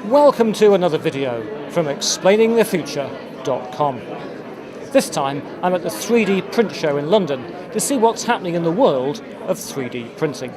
Welcome to another video from explainingthefuture.com. This time I'm at the 3D print show in London to see what's happening in the world of 3D printing.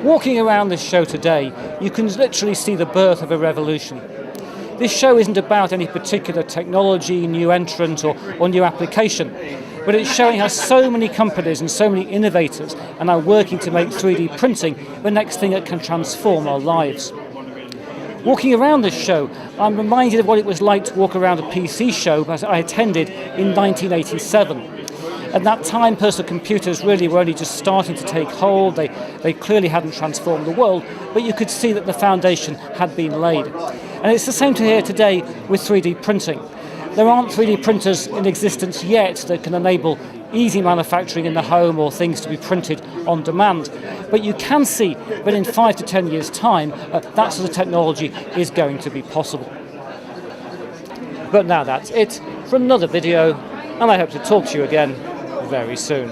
Walking around this show today, you can literally see the birth of a revolution. This show isn't about any particular technology, new entrant or new application, but it's showing how so many companies and so many innovators are now working to make 3D printing the next thing that can transform our lives. Walking around this show, I'm reminded of what it was like to walk around a PC show that I attended in 1987. At that time, personal computers really were only just starting to take hold. They clearly hadn't transformed the world, but you could see that the foundation had been laid. And it's the same here today with 3D printing. There aren't 3D printers in existence yet that can enable easy manufacturing in the home or things to be printed on demand. But you can see that in 5 to 10 years' time, that sort of technology is going to be possible. But now that's it for another video, and I hope to talk to you again very soon.